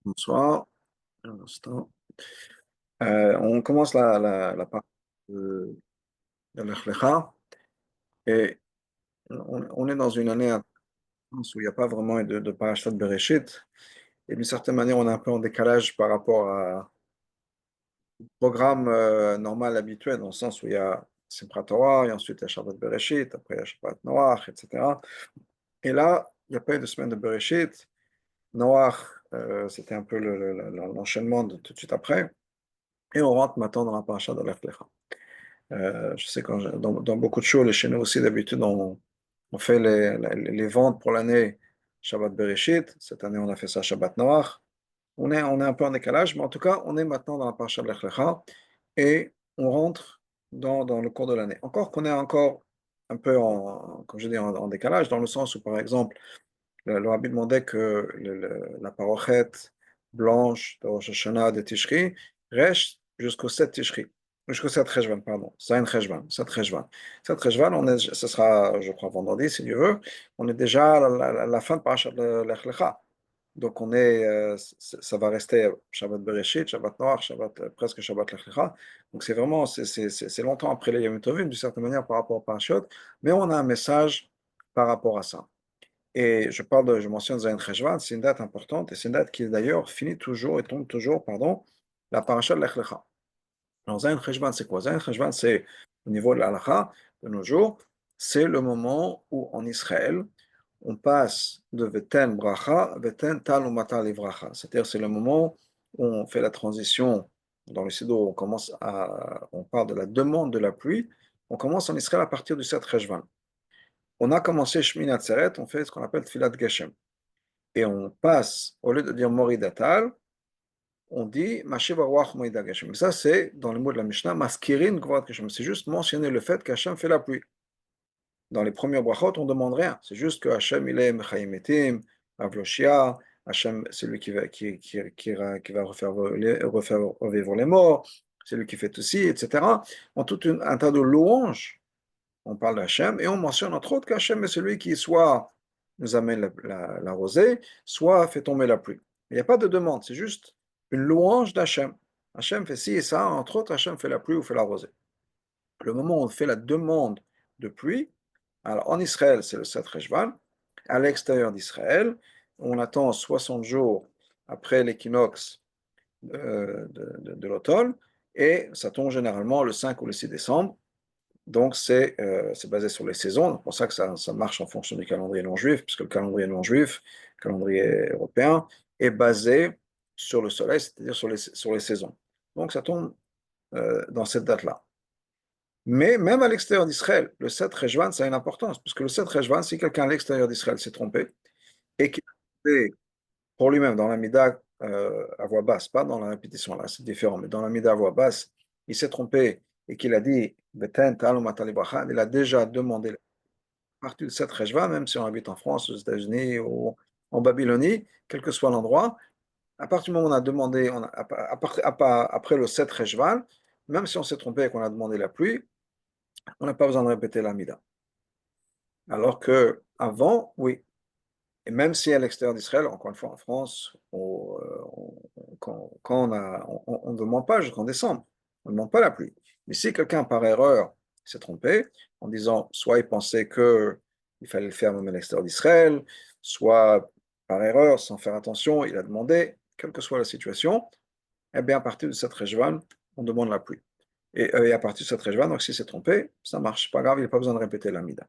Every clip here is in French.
Bonsoir. Un instant. On commence la partie de l'Echlecha et on est dans une année intense où il n'y a pas vraiment de parashat Bereshit et d'une certaine manière on est un peu en décalage par rapport au programme normal habituel dans le sens où il y a Simchat Torah et ensuite il y a Shabbat Bereshit, après il y a Shabbat Noach, etc. Et là, il n'y a pas eu de semaine de Bereshit. Noach, c'était un peu l'enchaînement de tout de suite après. Et on rentre maintenant dans la parasha de l'Echlecha. Je sais que dans beaucoup de shows, chez nous aussi, d'habitude, on fait les ventes pour l'année Shabbat Bereshit. Cette année, on a fait ça Shabbat Noach. On est un peu en décalage, mais en tout cas, on est maintenant dans la parasha de Lech Lecha et on rentre dans le cours de l'année. Encore qu'on est encore un peu, comme je dis, en décalage, dans le sens où, par exemple, le Rabbi demandait que la parochet blanche de Rosh Hashanah de Tishri reste jusqu'au 7 Tishri, jusqu'au 7 Cheshvan, pardon, Zayin Cheshvan, 7 Cheshvan. 7 Cheshvan, ce sera, je crois, vendredi, si Dieu veut, on est déjà à la fin de Parashat Lech Lecha. Donc ça va rester Shabbat Bereshit, Shabbat Noach, Shabbat, presque Shabbat Lech Lecha. Donc c'est vraiment, c'est longtemps après les Yom Tovim, d'une certaine manière, par rapport au Parashot, mais on a un message par rapport à ça. Et je mentionne Zayin Cheshvan, c'est une date importante, et c'est une date qui d'ailleurs finit toujours et tombe toujours, pardon, la paracha de Lech Lecha. Alors Zayin Cheshvan, c'est quoi? Zayin Cheshvan, c'est au niveau de l'Halacha, de nos jours, c'est le moment où en Israël, on passe de Veten Bracha, Veten Tal Umata Livracha. C'est-à-dire c'est le moment où on fait la transition dans le Siddur, on parle de la demande de la pluie, on commence en Israël à partir du 7 Cheshvan. On a commencé Shmini Atzeret, on fait ce qu'on appelle Tfilat Geshem. Et on passe, au lieu de dire Moridatal, on dit Mashiv Aruach Morida Geshem. Mais ça, c'est dans le mot de la Mishnah, Maskirin Gvorat Geshem. C'est juste mentionner le fait qu'Hachem fait la pluie. Dans les premières brachot, on ne demande rien. C'est juste que Hachem, il est Mechayim Etim, Avloshia, Hachem, c'est lui qui va refaire revivre les morts, c'est lui qui fait tout ci, etc. En tout un tas de louanges, on parle d'Hachem et on mentionne entre autres qu'Hachem est celui qui soit nous amène la rosée, soit fait tomber la pluie. Il n'y a pas de demande, c'est juste une louange d'Hachem. Hachem fait ci et ça, entre autres, Hachem fait la pluie ou fait la rosée. Le moment où on fait la demande de pluie, alors en Israël, c'est le 7 Rejvan. À l'extérieur d'Israël, on attend 60 jours après l'équinoxe de l'automne et ça tombe généralement le 5 ou le 6 décembre. Donc, c'est basé sur les saisons. C'est pour ça que ça marche en fonction du calendrier non juif, puisque le calendrier non juif, le calendrier européen, est basé sur le soleil, c'est-à-dire sur les saisons. Donc, ça tombe dans cette date-là. Mais même à l'extérieur d'Israël, le 7 Rejvan, ça a une importance, puisque le 7 Rejvan, si quelqu'un à l'extérieur d'Israël s'est trompé, et qu'il a fait pour lui-même dans la Mida à voix basse, pas dans la répétition, là, c'est différent, mais dans la Mida à voix basse, il s'est trompé et qu'il a dit Beten Talum Atalibrachan, il a déjà demandé la partie de cette Rejva, même si on habite en France, aux États-Unis ou en Babylonie, quel que soit l'endroit, à partir du moment où on a demandé, après le 7 Rejvan, même si on s'est trompé et qu'on a demandé la pluie, on n'a pas besoin de répéter la Mida. Alors que avant, oui. Et même si à l'extérieur d'Israël, encore une fois en France, quand on ne demande pas jusqu'en décembre, on ne demande pas la pluie. Mais si quelqu'un par erreur s'est trompé en disant soit il pensait qu'il fallait le faire même à l'extérieur d'Israël, soit par erreur, sans faire attention, il a demandé, quelle que soit la situation, eh bien à partir de cette région, on demande la pluie. Et à partir de cette région, donc s'il s'est trompé, ça marche, c'est pas grave, il n'y a pas besoin de répéter la mida.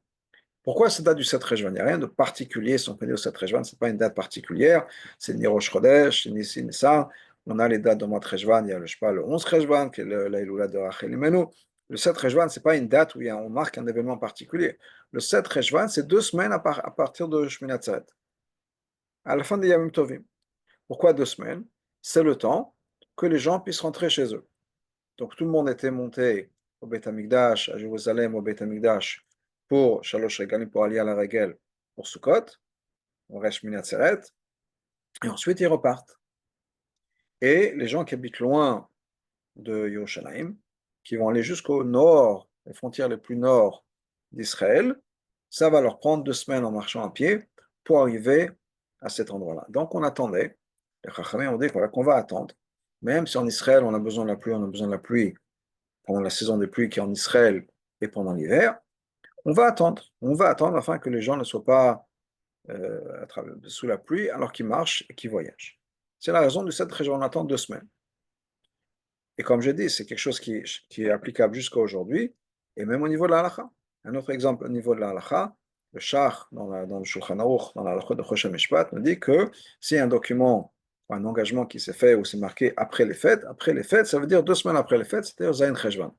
Pourquoi cette date du 7 Rejvan? Il n'y a rien de particulier si on peut dire au 7 Rejvan, ce n'est pas une date particulière, c'est ni Rosh Chodesh, ni ci, ni ça. On a les dates de mois de Rejvan, il y a je sais pas, le 11 Rejvan, qui est l'Aïloula de Rachel Imenu. Le 7 Rejvan, ce n'est pas une date où on marque un événement particulier. Le 7 Rejvan, c'est 2 semaines à partir de Shmini Atzeret, à la fin des Yamim Tovim. Pourquoi 2 semaines? C'est le temps que les gens puissent rentrer chez eux. Donc tout le monde était monté au Beth Amikdash, à Jérusalem, au Beth Amikdash, pour Shalosh Regalim, pour aller à la Regel, pour Sukkot, on reste Shmini Atzeret, et ensuite ils repartent. Et les gens qui habitent loin de Yerushalayim, qui vont aller jusqu'au nord, les frontières les plus nord d'Israël, ça va leur prendre 2 semaines en marchant à pied pour arriver à cet endroit-là. Donc on attendait Les Chachamim ont dit voilà, qu'on va attendre. Même si en Israël, on a besoin de la pluie, on a besoin de la pluie pendant la saison des pluies qui est en Israël et pendant l'hiver, on va attendre. On va attendre afin que les gens ne soient pas sous la pluie alors qu'ils marchent et qu'ils voyagent. C'est la raison de cette région, on attend 2 semaines. Et comme j'ai dit, c'est quelque chose qui est applicable jusqu'à aujourd'hui, et même au niveau de la halakha. Un autre exemple au niveau de la halakha, le Shach, dans le Shulchan Aruch, dans la halakha de Choshen Mishpat, nous dit que si un document, un engagement qui s'est fait ou c'est marqué après les fêtes, ça veut dire 2 semaines après les fêtes, c'est-à-dire Zayin Cheshvan.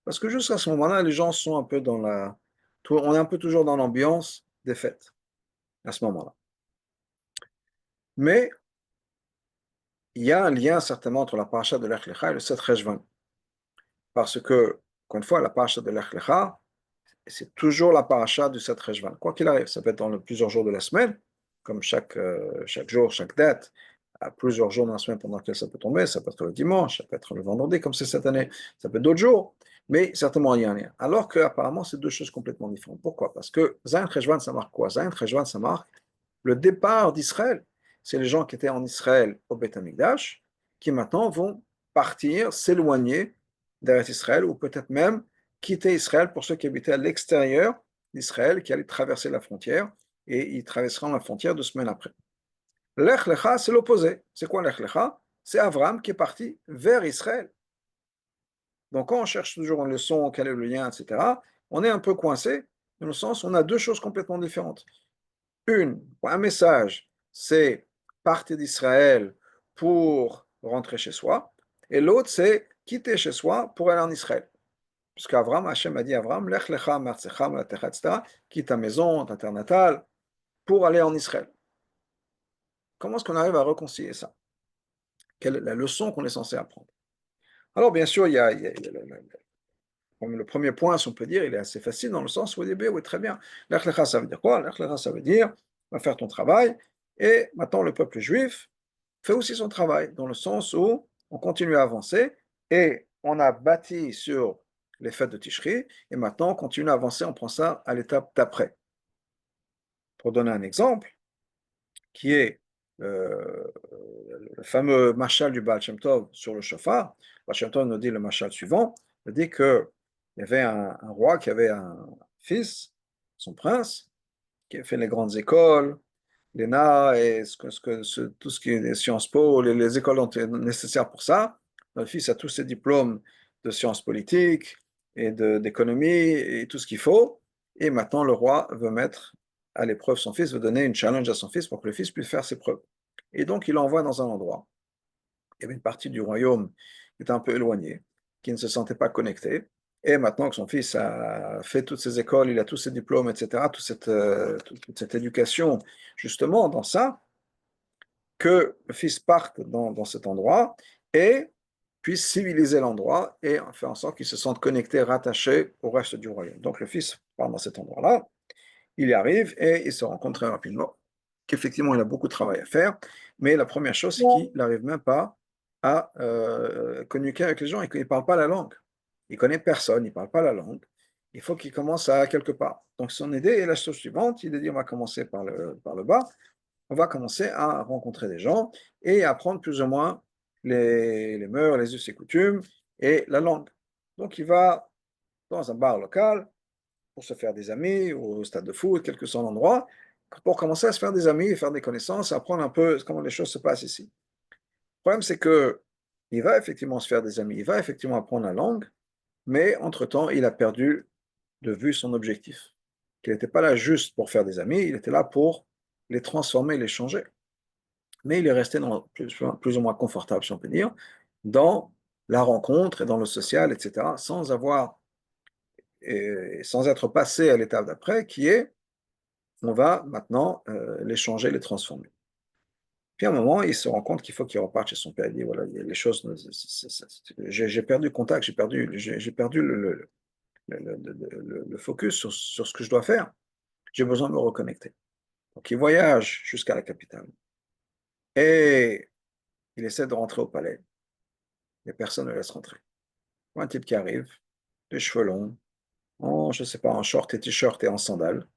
Parce que jusqu'à ce moment-là, les gens sont un peu on est un peu toujours dans l'ambiance des fêtes, à ce moment-là. Mais il y a un lien certainement entre la paracha de Lech Lecha et le 7 Cheshvan. Parce que, encore une fois, la paracha de Lech Lecha, c'est toujours la paracha du 7 Cheshvan. Quoi qu'il arrive, ça peut être dans plusieurs jours de la semaine, comme chaque jour, chaque date, à plusieurs jours dans la semaine pendant lequel ça peut tomber, ça peut être le dimanche, ça peut être le vendredi, comme c'est cette année, ça peut être d'autres jours, mais certainement il y a un lien. Alors qu'apparemment, c'est deux choses complètement différentes. Pourquoi? Parce que Zayin Cheshvan, ça marque quoi? Zayin Cheshvan, ça marque le départ d'Israël. C'est les gens qui étaient en Israël au Beth Amikdash, qui maintenant vont partir, s'éloigner d'Eretz Israël, ou peut-être même quitter Israël pour ceux qui habitaient à l'extérieur d'Israël, qui allaient traverser la frontière, et ils traverseront la frontière 2 semaines après. Lech Lecha, c'est l'opposé. C'est quoi Lech Lecha? C'est Abraham qui est parti vers Israël. Donc quand on cherche toujours une leçon, quel est le lien, etc., on est un peu coincé, dans le sens où on a deux choses complètement différentes. Un message, c'est partir d'Israël pour rentrer chez soi, et l'autre, c'est quitter chez soi pour aller en Israël. Puisqu'Avram, Hachem a dit à Avram, Lech lecha martzecha malatecha, etc., quitte ta maison, ta terre natale, pour aller en Israël. Comment est-ce qu'on arrive à réconcilier ça? Quelle est la leçon qu'on est censé apprendre? Alors, bien sûr, le premier point, si on peut dire, il est assez facile dans le sens où au début, oui, très bien. Lech lecha, ça veut dire quoi? Lech lecha, ça veut dire, va faire ton travail, et maintenant le peuple juif fait aussi son travail, dans le sens où on continue à avancer, et on a bâti sur les fêtes de Tishri, et maintenant on continue à avancer, on prend ça à l'étape d'après. Pour donner un exemple, qui est le fameux mashal du Baal Shem Tov sur le shofar. Le Baal Shem Tov nous dit le mashal suivant, il dit qu'il y avait un roi qui avait un fils, son prince, qui a fait les grandes écoles, l'ENA et tout ce qui est Sciences Po, les écoles nécessaires pour ça. Le fils a tous ses diplômes de sciences politiques et d'économie et tout ce qu'il faut. Et maintenant, le roi veut mettre à l'épreuve son fils, veut donner une challenge à son fils pour que le fils puisse faire ses preuves. Et donc, il l'envoie dans un endroit. Il y avait une partie du royaume qui était un peu éloignée, qui ne se sentait pas connectée. Et maintenant que son fils a fait toutes ses écoles, il a tous ses diplômes, etc., toute cette éducation, justement, dans ça, que le fils parte dans cet endroit et puisse civiliser l'endroit et faire en sorte qu'il se sente connecté, rattaché au reste du royaume. Donc le fils part dans cet endroit-là, il y arrive et il se rend compte très rapidement qu'effectivement il a beaucoup de travail à faire, mais la première chose, c'est qu'il n'arrive même pas à communiquer avec les gens, il ne parle pas la langue. Il ne connaît personne, il ne parle pas la langue. Il faut qu'il commence à quelque part. Donc son idée est la chose suivante, il a dit on va commencer par le bas, on va commencer à rencontrer des gens et apprendre plus ou moins les mœurs, les us et coutumes et la langue. Donc il va dans un bar local pour se faire des amis, ou au stade de foot, quel que soit l'endroit, pour commencer à se faire des amis et faire des connaissances, apprendre un peu comment les choses se passent ici. Le problème, c'est que il va effectivement se faire des amis, il va effectivement apprendre la langue, mais entre-temps, il a perdu de vue son objectif. Il n'était pas là juste pour faire des amis, il était là pour les transformer, les changer. Mais il est resté plus ou moins confortable, si on peut dire, dans la rencontre et dans le social, etc., sans être passé à l'étape d'après, qui est, on va maintenant les changer, les transformer. Puis à un moment, il se rend compte qu'il faut qu'il reparte chez son père. Il dit, voilà, les choses, j'ai perdu contact, j'ai perdu le focus sur ce que je dois faire. J'ai besoin de me reconnecter. Donc il voyage jusqu'à la capitale. Et il essaie de rentrer au palais. Et personne ne le laisse rentrer. Un type qui arrive, les cheveux longs, je ne sais pas, en short et t-shirt et en sandales.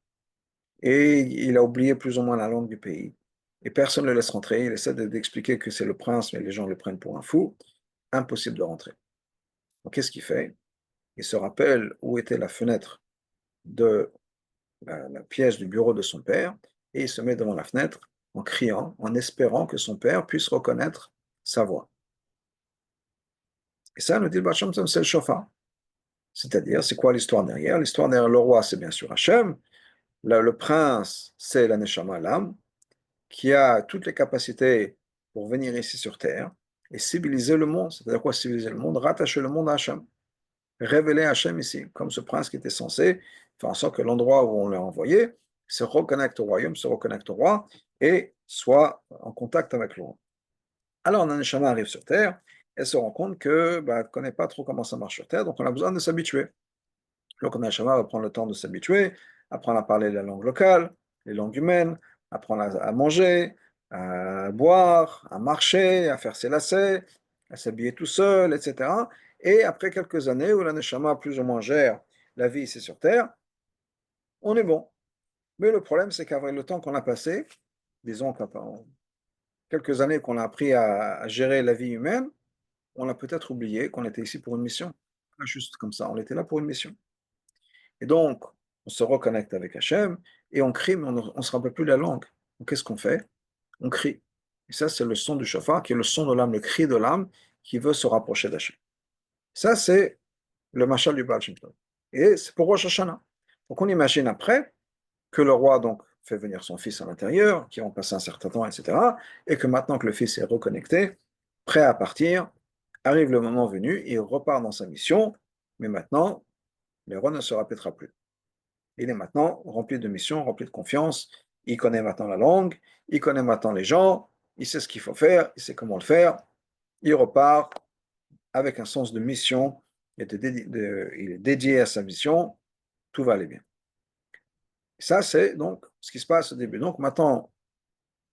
Et il a oublié plus ou moins la langue du pays. et personne ne le laisse rentrer. Il essaie d'expliquer que c'est le prince, mais les gens le prennent pour un fou. Impossible de rentrer. Donc, qu'est-ce qu'il fait? Il se rappelle où était la fenêtre de la pièce du bureau de son père, et il se met devant la fenêtre en criant, en espérant que son père puisse reconnaître sa voix. Et ça, nous dit le Baal Shem Tov, c'est le shofar. C'est-à-dire, c'est quoi l'histoire derrière? L'histoire derrière le roi, c'est bien sûr Hachem. Le prince, c'est la Neshama, l'âme, qui a toutes les capacités pour venir ici sur Terre et civiliser le monde. C'est-à-dire quoi civiliser le monde? Rattacher le monde à Hachem. Révéler Hachem ici, comme ce prince qui était censé faire en sorte que l'endroit où on l'a envoyé se reconnecte au royaume, se reconnecte au roi et soit en contact avec le roi. Alors, la Neshama arrive sur Terre, elle se rend compte que ne connaît pas trop comment ça marche sur Terre, donc on a besoin de s'habituer. Donc, la Neshama va prendre le temps de s'habituer, apprendre à parler la langue locale, les langues humaines, apprendre à manger, à boire, à marcher, à faire ses lacets, à s'habiller tout seul, etc. Et après quelques années où la Neshama plus ou moins gère la vie ici sur Terre, on est bon. Mais le problème, c'est qu'avec le temps qu'on a passé, disons quelques années qu'on a appris à gérer la vie humaine, on a peut-être oublié qu'on était ici pour une mission. Juste comme ça, on était là pour une mission. Et donc, on se reconnecte avec Hachem et on crie, mais on ne se rappelle plus la langue. Donc, qu'est-ce qu'on fait? On crie. Et ça, c'est le son du shofar, qui est le son de l'âme, le cri de l'âme qui veut se rapprocher d'Hachem. Ça, c'est le mashal du Baal Shem Tov. Et c'est pour Rosh Hashanah. Donc, on imagine après que le roi donc fait venir son fils à l'intérieur, qui vont passer un certain temps, etc. Et que maintenant que le fils est reconnecté, prêt à partir, arrive le moment venu, il repart dans sa mission, mais maintenant, le roi ne se répétera plus. Il est maintenant rempli de mission, rempli de confiance, il connaît maintenant la langue, il connaît maintenant les gens, il sait ce qu'il faut faire, il sait comment le faire, il repart avec un sens de mission, il est dédié à sa mission, tout va aller bien. Ça, c'est donc ce qui se passe au début. Donc maintenant,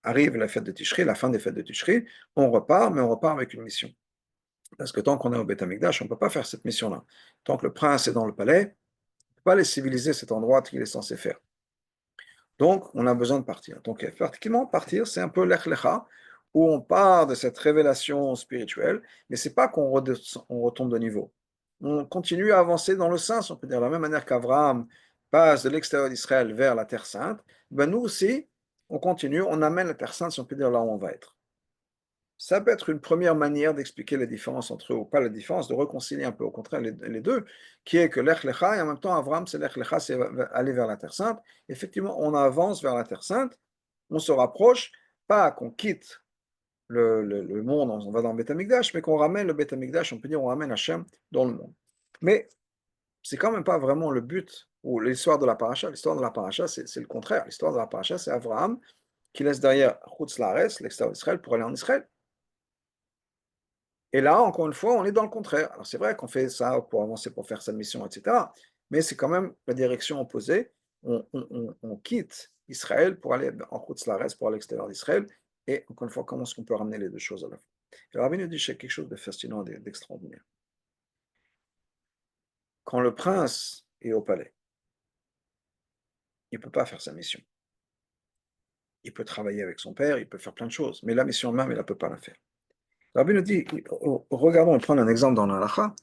arrive la fête de Tishri, la fin des fêtes de Tishri, on repart, mais on repart avec une mission. Parce que tant qu'on est au Beth Amikdash, on ne peut pas faire cette mission-là. Tant que le prince est dans le palais, on ne peut pas aller civiliser cet endroit qu'il est censé faire. Donc, on a besoin de partir. Donc, effectivement, partir, c'est un peu l'Ech Lecha, où on part de cette révélation spirituelle, mais ce n'est pas qu'on retombe de niveau. On continue à avancer dans le sens, on peut dire, de la même manière qu'Abraham passe de l'extérieur d'Israël vers la Terre Sainte, ben nous aussi, on continue, on amène la Terre Sainte, si on peut dire, là où on va être. Ça peut être une première manière d'expliquer la différence entre eux, ou pas la différence, de réconcilier un peu, au contraire, les deux, qui est que l'Ech Lecha, et en même temps, Abraham, c'est l'Ech Lecha, c'est aller vers la Terre Sainte. Effectivement, on avance vers la Terre Sainte, on se rapproche, pas qu'on quitte le monde, on va dans le Beth Amikdash, mais qu'on ramène le Beth Amikdash, on peut dire, on ramène Hachem dans le monde. Mais c'est quand même pas vraiment le but, ou l'histoire de la paracha. L'histoire de la paracha, c'est le contraire. L'histoire de la paracha, c'est Abraham qui laisse derrière Chutz Laaretz, l'extérieur d'Israël, pour aller en Israël. Et là, encore une fois, on est dans le contraire. Alors c'est vrai qu'on fait ça pour avancer, pour faire sa mission, etc. Mais c'est quand même la direction opposée. On quitte Israël pour aller en Chutz Laaretz, pour aller à l'extérieur d'Israël. Et encore une fois, comment est-ce qu'on peut ramener les deux choses à la fois? Et le Rabbi nous dit c'est quelque chose de fascinant, d'extraordinaire. Quand le prince est au palais, il ne peut pas faire sa mission. Il peut travailler avec son père, il peut faire plein de choses, mais la mission même, il ne peut pas la faire. Le Rabbi nous dit, regardons, on prend un exemple dans l'Halakha,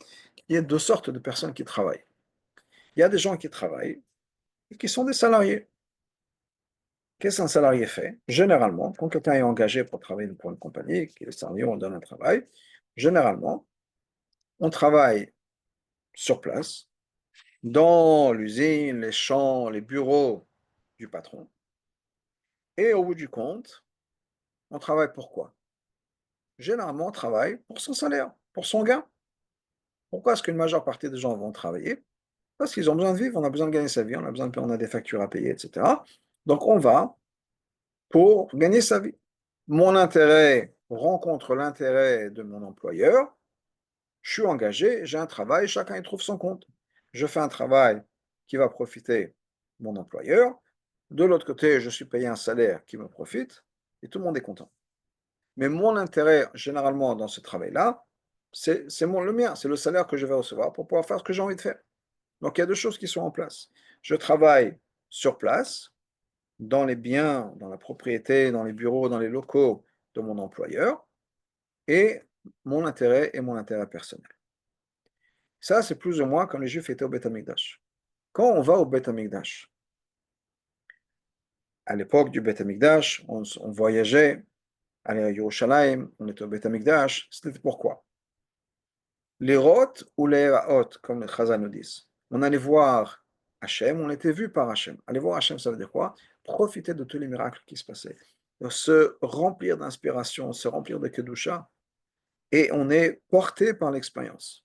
il y a deux sortes de personnes qui travaillent. Il y a des gens qui travaillent et qui sont des salariés. Qu'est-ce qu'un salarié fait? Généralement, quand quelqu'un est engagé pour travailler pour une compagnie, qui est salarié, on donne un travail, généralement, on travaille sur place, dans l'usine, les champs, les bureaux du patron, et au bout du compte, on travaille pour quoi? Généralement, on travaille pour son salaire, pour son gain. Pourquoi est-ce qu'une majeure partie des gens vont travailler? Parce qu'ils ont besoin de vivre, on a besoin de gagner sa vie, on a des factures à payer, etc. Donc on va pour gagner sa vie. Mon intérêt rencontre l'intérêt de mon employeur, je suis engagé, j'ai un travail, chacun y trouve son compte. Je fais un travail qui va profiter mon employeur, de l'autre côté, je suis payé un salaire qui me profite, et tout le monde est content. Mais mon intérêt, généralement, dans ce travail-là, c'est le mien, c'est le salaire que je vais recevoir pour pouvoir faire ce que j'ai envie de faire. Donc, il y a deux choses qui sont en place. Je travaille sur place, dans les biens, dans la propriété, dans les bureaux, dans les locaux de mon employeur, et mon intérêt et mon intérêt personnel. Ça, c'est plus ou moins comme les Juifs étaient au Beth Amikdash. Quand on va au Beth Amikdash, à l'époque du Beth Amikdash, on voyageait, allait à Yerushalayim, on était au Beth Amikdash, c'était pourquoi? Les rotes ou les haot, comme les Chazal nous disent. On allait voir Hachem, on était vu par Hachem. Aller voir Hachem, ça veut dire quoi? Profiter de tous les miracles qui se passaient. Se remplir d'inspiration, se remplir de Kedusha, et on est porté par l'expérience.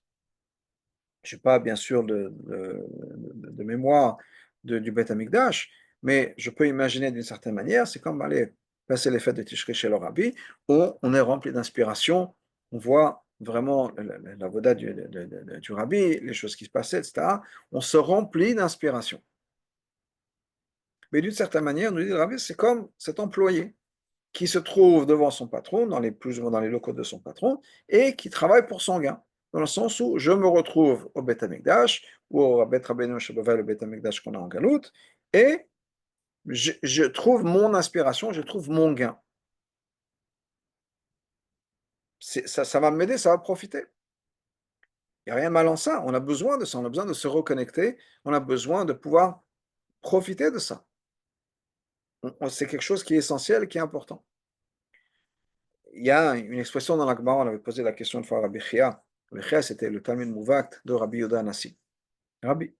Je n'ai pas, bien sûr, de mémoire du Beth Amikdash, mais je peux imaginer d'une certaine manière, c'est comme aller passer les fêtes de Tishri chez le Rabbi, où on est rempli d'inspiration, on voit vraiment la voda du Rabbi, les choses qui se passaient, etc. On se remplit d'inspiration. Mais d'une certaine manière, nous dit le Rabbi, c'est comme cet employé qui se trouve devant son patron, plus ou moins dans les locaux de son patron, et qui travaille pour son gain. Dans le sens où je me retrouve au Beth Amikdash, ou au Beth Rabbeinu Shebava, le Beth Amikdash qu'on a en Galout, et je trouve mon inspiration, je trouve mon gain. Ça va m'aider, ça va profiter. Il n'y a rien de mal en ça. On a besoin de ça, on a besoin de se reconnecter, on a besoin de pouvoir profiter de ça. C'est quelque chose qui est essentiel et qui est important. Il y a une expression dans la Gemara, on avait posé la question une fois à Rabbi Chia. Rabbi Chia, c'était le Talmud Mouvakt de Rabbi Yehuda Anassi. Rabbi.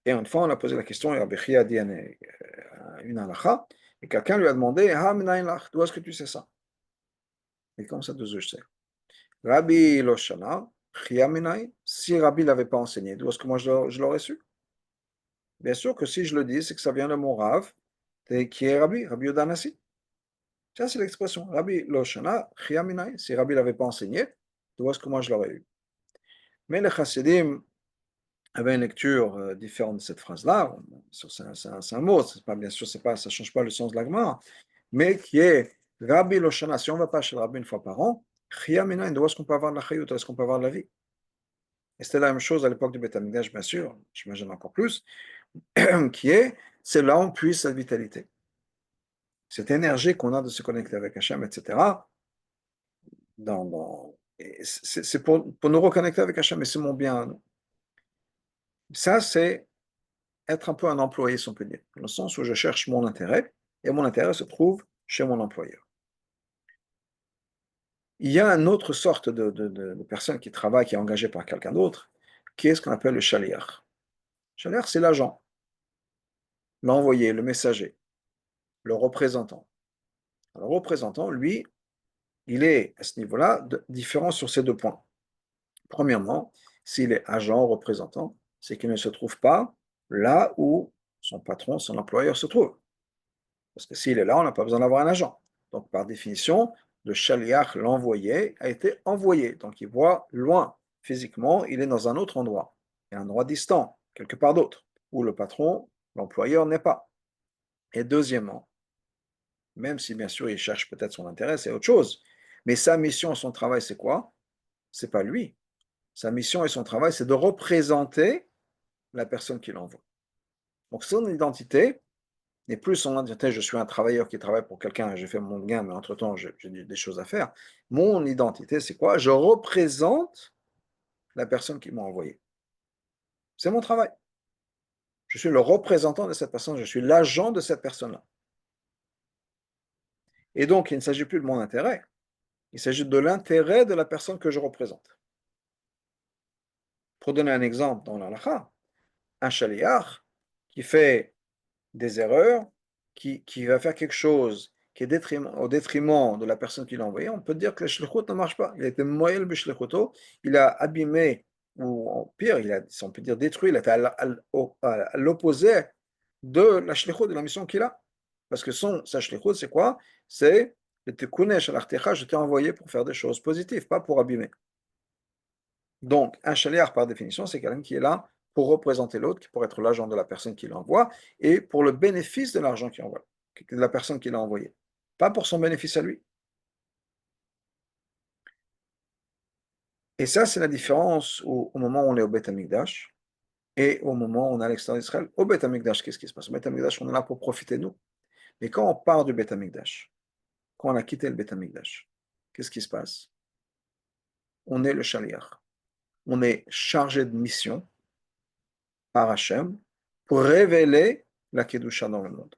Et une fois, on a posé la question, et Rabbi Chia a dit une halakha, et quelqu'un lui a demandé, Ha minayin lach, d'où est-ce que tu sais ça? Et comme ça, d'où je sais? Rabbi Loshana, Chia minayin, si Rabbi ne l'avait pas enseigné, d'où est-ce que moi je l'aurais su? Bien sûr que si je le dis, c'est que ça vient de mon Rav, qui est Rabbi Yehuda Anassi. Ça, c'est l'expression. Rabbi Loshana, Chia minayin, si Rabbi ne l'avait pas enseigné, d'où est-ce que moi je l'aurais eu? Mais les chassidim avaient une lecture différente de cette phrase-là. C'est un mot, c'est pas, bien sûr, ça ne change pas le sens de la Gemara, mais qui est Rabbi Loshana. Si on ne va pas chez le Rabbi une fois par an, Chia Minayin, d'où est-ce qu'on peut avoir de la Chayut, d'où est-ce qu'on peut avoir de la vie? Et c'était la même chose à l'époque du Beth Amikdash, bien sûr, j'imagine encore plus, qui est, c'est là où on puise cette vitalité. Cette énergie qu'on a de se connecter avec Hachem, etc. C'est pour nous reconnecter avec Hachem, et c'est mon bien. Ça, c'est être un peu un employé, si on peut dire, dans le sens où je cherche mon intérêt, et mon intérêt se trouve chez mon employeur. Il y a une autre sorte de personne qui travaille, qui est engagée par quelqu'un d'autre, qui est ce qu'on appelle le shaliach. Shaliach, c'est l'agent, l'envoyé, le messager, le représentant. Alors, le représentant, lui, il est à ce niveau-là différent sur ces deux points. Premièrement, s'il est agent ou représentant, c'est qu'il ne se trouve pas là où son patron, son employeur se trouve. Parce que s'il est là, on n'a pas besoin d'avoir un agent. Donc, par définition, le shaliach, l'envoyé, a été envoyé. Donc, il voit loin. Physiquement, il est dans un autre endroit. Il y a un endroit distant, quelque part d'autre, où le patron, l'employeur n'est pas. Et deuxièmement, même si bien sûr il cherche peut-être son intérêt, c'est autre chose. Mais sa mission, son travail, c'est quoi? C'est pas lui. Sa mission et son travail, c'est de représenter la personne qui l'envoie. Donc, son identité, n'est plus son identité, je suis un travailleur qui travaille pour quelqu'un, j'ai fait mon gain, mais entre-temps, j'ai des choses à faire. Mon identité, c'est quoi? Je représente la personne qui m'a envoyé. C'est mon travail. Je suis le représentant de cette personne, je suis l'agent de cette personne-là. Et donc, il ne s'agit plus de mon intérêt, il s'agit de l'intérêt de la personne que je représente. Pour donner un exemple dans l'halakha, un shaliach qui fait des erreurs, qui va faire quelque chose qui est au détriment de la personne qui l'a envoyé, on peut dire que le shlichut ne marche pas. Il a été moyen le bishlichuto, il a abîmé, ou pire, il a, si on peut dire détruit, il a été à l'opposé de la shlichut, de la mission qu'il a. Parce que sa shlichut, c'est quoi? C'est le tekunesh al-artecha, je t'ai envoyé pour faire des choses positives, pas pour abîmer. Donc, un shaliach, par définition, c'est quelqu'un qui est là pour représenter l'autre, pour être l'agent de la personne qui l'envoie, et pour le bénéfice de l'argent qu'il envoie, de la personne qui l'a envoyé. Pas pour son bénéfice à lui. Et ça, c'est la différence au moment où on est au Beth Amikdash et au moment où on est à l'extérieur d'Israël. Au Beth Amikdash, qu'est-ce qui se passe? Au Beth Amikdash, on est là pour profiter de nous. Et quand on part du Beth Amikdash, quand on a quitté le Beth Amikdash, qu'est-ce qui se passe? On est le Shaliach. On est chargé de mission par Hachem pour révéler la Kedusha dans le monde.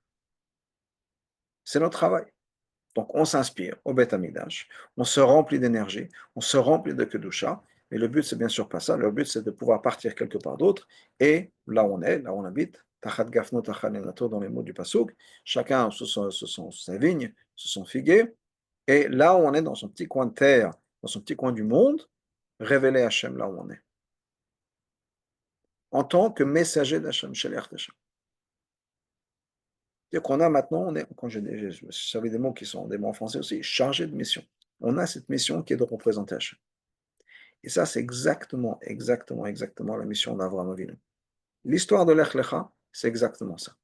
C'est notre travail. Donc on s'inspire au Beth Amikdash, on se remplit d'énergie, on se remplit de Kedusha, mais le but c'est bien sûr pas ça, le but c'est de pouvoir partir quelque part d'autre, et là où on est, là où on habite, Tachat Gafno, Tachat Nenato, dans les mots du Pasuk, chacun sous sa vigne, sous son figuier, et là où on est dans son petit coin de terre, dans son petit coin du monde, révéler Hachem là où on est, en tant que messager d'Hachem, Shaliach d'Hachem. C'est-à-dire qu'on a maintenant, on est, quand je savais des mots qui sont des mots en français aussi, chargé de mission. On a cette mission qui est de représenter Hachem. Et ça, c'est exactement la mission d'Avraham Avinu. L'histoire de l'Ech Lecha, c'est exactement ça.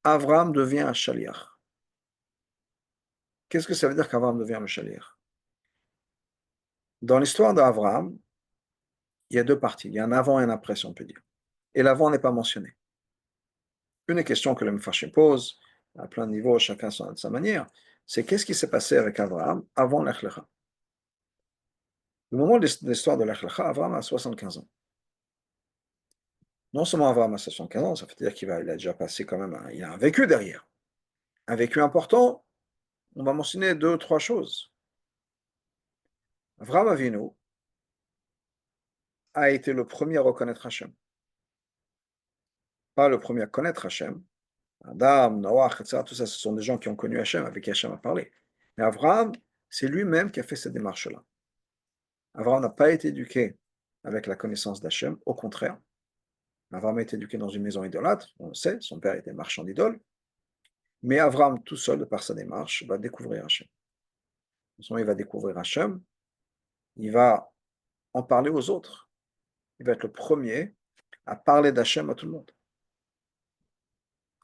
Avraham devient un shaliach. Qu'est-ce que ça veut dire qu'Avraham devient un shaliach? Dans l'histoire d'Avraham, il y a deux parties. Il y a un avant et un après, si on peut dire. Et l'avant n'est pas mentionné. Une des questions que le Mefarshim pose, à plein de niveaux, chacun de sa manière, c'est qu'est-ce qui s'est passé avec Avraham avant l'Ech Lecha? Le moment de l'histoire de l'Ech Lecha, Avraham a 75 ans. Non seulement Avraham a 75 ans, ça veut dire qu'il a déjà passé quand même, il a un vécu derrière. Un vécu important, on va mentionner deux ou trois choses. Avraham Avinu a été le premier à reconnaître Hachem. Pas le premier à connaître Hachem. Adam, Noach, etc., tout ça, ce sont des gens qui ont connu Hachem, avec qui Hachem a parlé. Mais Avraham, c'est lui-même qui a fait cette démarche-là. Avraham n'a pas été éduqué avec la connaissance d'Hachem, au contraire. Avraham a été éduqué dans une maison idolâtre, on le sait, son père était marchand d'idoles. Mais Avraham, tout seul, de par sa démarche, va découvrir Hachem. Il va découvrir Hachem, il va en parler aux autres. Il va être le premier à parler d'Hachem à tout le monde.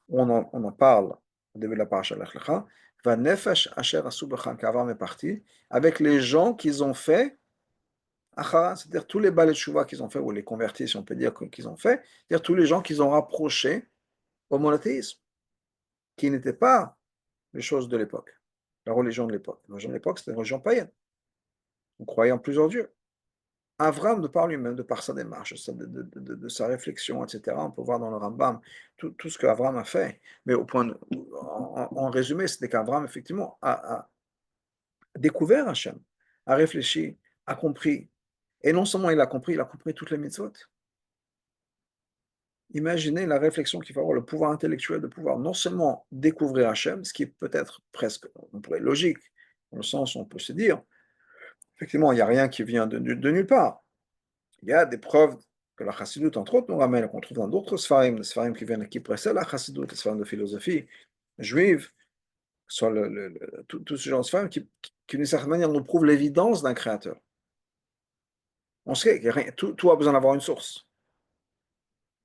On en parle au début de la paracha Lech Lecha. Va nefesh asher asu b'chan, qu'Avraham est parti, avec les gens qu'ils ont fait, achara, c'est-à-dire tous les balais de chouva qu'ils ont fait, ou les convertis, si on peut dire, qu'ils ont fait, c'est-à-dire tous les gens qu'ils ont rapprochés au monothéisme, qui n'étaient pas les choses de l'époque, la religion de l'époque. La religion de l'époque, c'était une religion païenne. On croyait en plusieurs dieux. Avraham, de par lui-même, de par sa démarche, de sa réflexion, etc., on peut voir dans le Rambam tout ce qu'Avraham a fait. Mais en résumé, c'était qu'Avraham, effectivement, a découvert Hachem, a réfléchi, a compris. Et non seulement il a compris toutes les mitzvot. Imaginez la réflexion qu'il faut avoir, le pouvoir intellectuel de pouvoir non seulement découvrir Hachem, ce qui est peut-être presque, on pourrait logique, dans le sens où on peut se dire, effectivement, il n'y a rien qui vient de nulle part. Il y a des preuves que la chassidoute, entre autres, nous ramène, qu'on trouve dans d'autres sfarim, les sfarim qui précèdent la chassidoute, les sfarim de philosophie juive, soit tout ce genre de sfarim d'une certaine manière, nous prouvent l'évidence d'un créateur. On sait que tout a besoin d'avoir une source.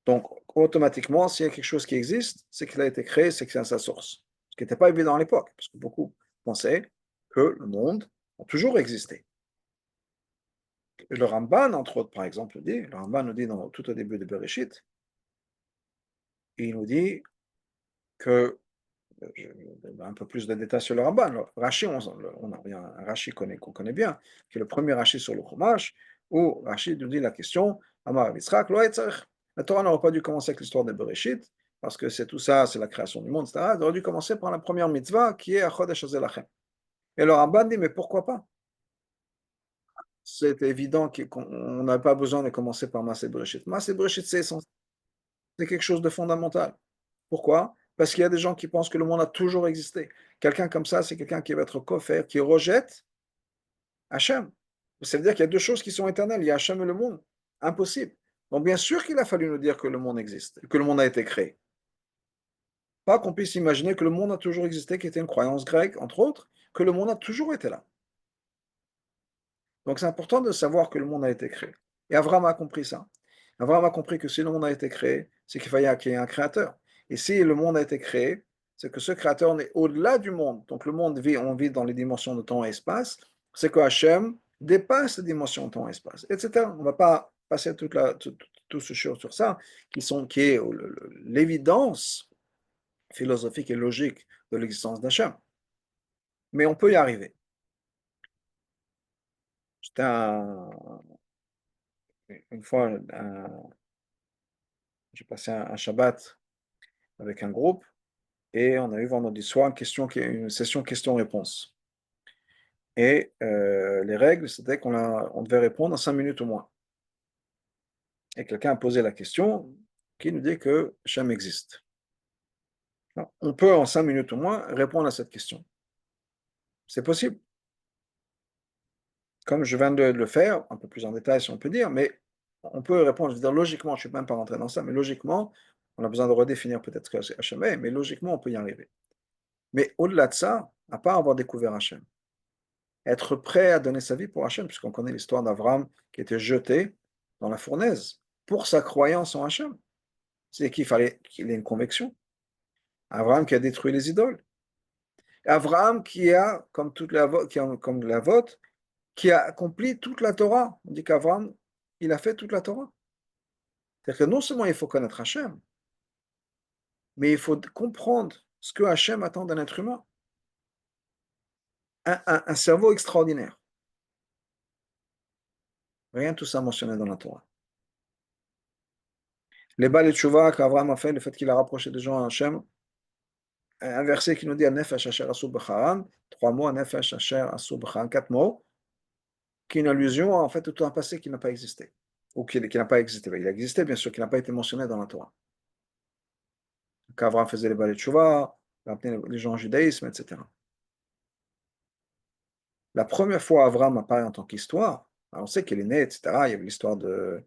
Donc, automatiquement, s'il y a quelque chose qui existe, c'est qu'il a été créé, c'est que c'est sa source. Ce qui n'était pas évident à l'époque, parce que beaucoup pensaient que le monde a toujours existé. Le Ramban, entre autres, par exemple, le Ramban nous dit tout au début de Bereshit, il nous dit que, un peu plus de détails sur le Ramban, Rashi, on a un Rashi qu'on connaît bien, qui est le premier Rashi sur le Chumash, où Rashi nous dit la question, Amar Yitzchak, lo etzarech. La Torah n'aurait pas dû commencer avec l'histoire de Bereshit, parce que c'est tout ça, c'est la création du monde, etc. Elle aurait dû commencer par la première mitzvah, qui est Achodesh Hazeh Lachem. Et le Ramban dit, mais pourquoi pas? C'est évident qu'on n'a pas besoin de commencer par Maaseh Bereshit. Maaseh Bereshit, c'est essentiel, c'est quelque chose de fondamental. Pourquoi? Parce qu'il y a des gens qui pensent que le monde a toujours existé. Quelqu'un comme ça, c'est quelqu'un qui va être koffer, qui rejette Hachem. Ça veut dire qu'il y a deux choses qui sont éternelles, il y a Hachem et le monde. Impossible. Donc bien sûr qu'il a fallu nous dire que le monde existe, que le monde a été créé. Pas qu'on puisse imaginer que le monde a toujours existé, qui était une croyance grecque, entre autres, que le monde a toujours été là. Donc c'est important de savoir que le monde a été créé. Et Avraham a compris ça. Avraham a compris que si le monde a été créé, c'est qu'il fallait qu'il y ait un créateur. Et si le monde a été créé, c'est que ce créateur est au-delà du monde. Donc le monde on vit dans les dimensions de temps et espace. C'est que Hachem dépasse les dimensions de temps et espace, etc. On ne va pas passer tout ce sur ça, qui est l'évidence philosophique et logique de l'existence d'Hachem. Mais on peut y arriver. J'étais une fois, j'ai passé un Shabbat avec un groupe et on a eu vendredi soir une session questions-réponses. Et les règles, c'était on devait répondre en 5 minutes au moins. Et quelqu'un a posé la question qui nous dit que Hachem existe. Alors, on peut en 5 minutes au moins répondre à cette question. C'est possible. Comme je viens de le faire, un peu plus en détail si on peut dire, mais on peut répondre, je veux dire logiquement, je ne suis même pas rentré dans ça, mais logiquement, on a besoin de redéfinir peut-être ce que Hachem est, mais logiquement, on peut y arriver. Mais au-delà de ça, à part avoir découvert Hachem, être prêt à donner sa vie pour Hachem, puisqu'on connaît l'histoire d'Abraham qui était jeté dans la fournaise pour sa croyance en Hachem. C'est qu'il fallait qu'il ait une conviction. Abraham qui a détruit les idoles. Abraham qui a, comme la vôtre, qui a accompli toute la Torah. On dit qu'Abraham, il a fait toute la Torah. C'est-à-dire que non seulement il faut connaître Hachem, mais il faut comprendre ce que Hachem attend d'un être humain. Un cerveau extraordinaire. Rien de tout ça mentionné dans la Torah. Les Baal et Tshuva qu'Abraham a fait, le fait qu'il a rapproché des gens à Hachem, un verset qui nous dit Nefesh Asher Asur B'Charan, 3 mots, Nefesh Asher Asur B'Charan, 4 mots, qui est une allusion en fait à tout un passé qui n'a pas existé. Ou qui n'a pas existé. Il a existé, bien sûr, qui n'a pas été mentionné dans la Torah. Qu'Abraham faisait les Baal et Tshuva, il a appelé les gens au judaïsme, etc. La première fois Abraham apparaît en tant qu'histoire, on sait qu'il est né, etc. Il y avait l'histoire de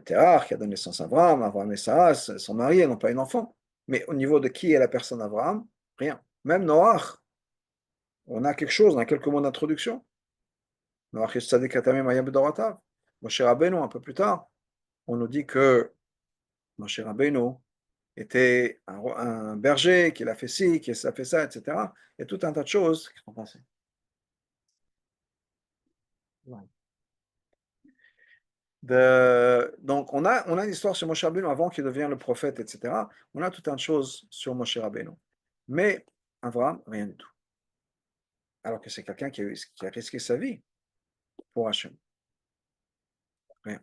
Terah qui a donné naissance à Abraham, Abraham et Sarah, son mari, elles n'ont pas eu d'enfant. Mais au niveau de qui est la personne Abraham, rien. Même Noach, on a quelque chose, on a quelques mots d'introduction. Noach Tzadik Atamim Hayam B'Doratav. Moshe Rabbeinu, un peu plus tard, on nous dit que Moshe Rabbeinu était un berger, qu'il a fait ci, qu'il a fait ça, etc. Et tout un tas de choses qui sont passées. Donc, on a une histoire sur Moshe Rabbeinu avant qu'il devienne le prophète, etc. On a tout un tas de choses sur Moshe Rabbeinu. Mais Abraham, rien du tout. Alors que c'est quelqu'un qui a risqué sa vie pour Hachem. Rien.